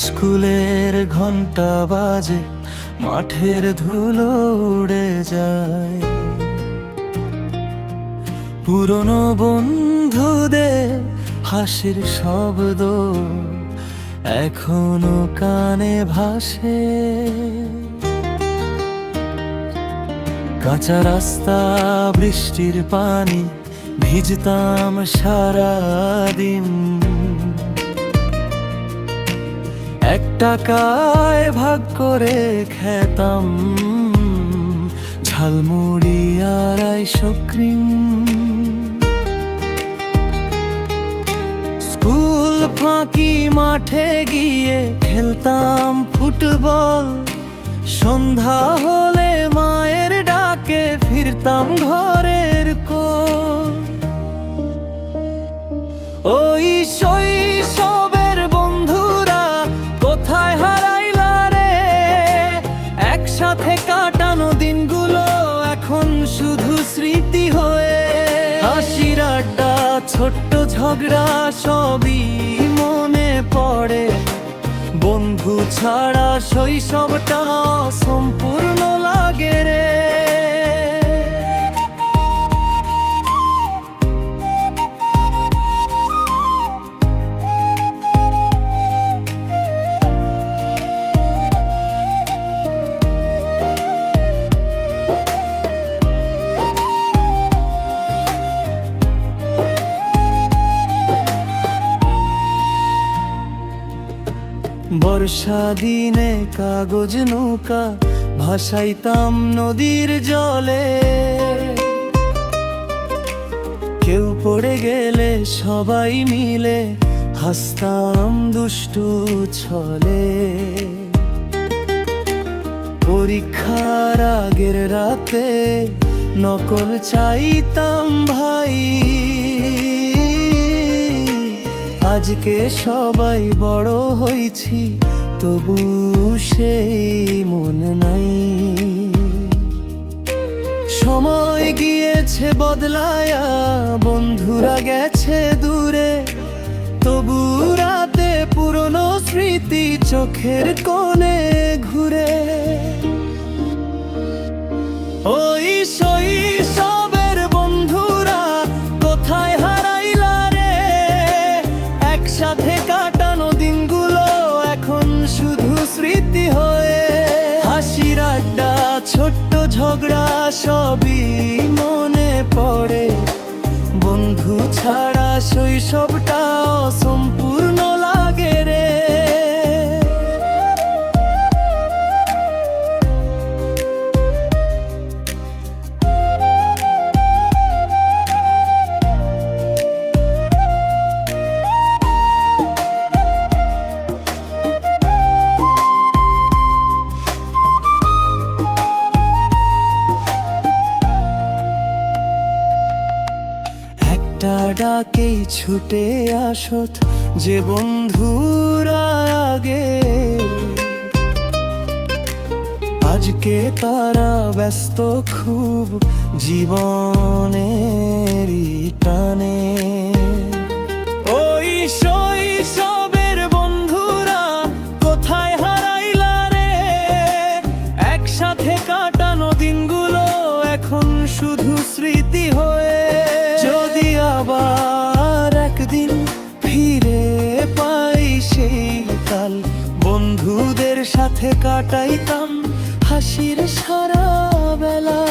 স্কুলের ঘন্টা বাজে, মাঠের ধুলো উড়ে যায়। পুরনো বন্ধুদের হাসির শব্দ এখনো কানে ভাসে। কাঁচা রাস্তা, বৃষ্টির পানি, ভিজতাম সারাদিন। 1 টাকায় ভাগ করে খেতাম ঝালমুড়ি আর আইসক্রিম। স্কুল ফাঁকি মাঠে গিয়ে খেলতাম ফুটবল। সন্ধ্যা হলে মায়ের ডাকে ফিরতাম ঘরের কোল। ওই শৈশবের বন্ধুরা কোথায় হারাইলা রে? একসাথে কাটানো দিনগুলো এখন শুধু স্মৃতি হয়ে। হাসির আড্ডা, ছোট্ট ঝগড়া সবই মনে পড়ে। বন্ধু ছাড়া শৈশবটা সম্পূর্ণ লাগে রে। বর্ষা দিনে কাগজ নৌকা ভাসাইতাম নদীর জলে। কেউ পড়ে গেলে সবাই মিলে হাসতাম দুষ্টু ছলে। পরীক্ষার আগের রাতে নকল চাইতাম ভাই। আজকে সবাই বড় হয়েছি, তবু সেই মন নাই। সময় গিয়েছে বদলায়া, বন্ধুরা গেছে দূরে। তবু রাতে পুরনো স্মৃতি চোখের কোণে ঘুরে। ওই শৈশবের বন্ধুরা কোথায় হারাইলা রে? একসাথে কাটানো দিনগুলো এখন শুধু স্মৃতি হয়ে। হাসির আড্ডা, ছোট্ট ঝগড়া সবই মনে পড়ে। বন্ধু ছাড়া শৈশবটা অসম্পূর্ণ লাগে রে। ডাকেই ছুটে আসত যে বন্ধুরা আগে। আজকে তারা ব্যস্ত খুব জীবনের টানে। ওই শৈশবের বন্ধুরা কোথায় হারাইলা রে? একসাথে কাটানো দিনগুলো এখন শুধু স্মৃতি হয়ে। যদি আবার একদিন ফিরে পাই সেই কাল, বন্ধুদের সাথে কাটাইতাম হাসির সারা বেলা।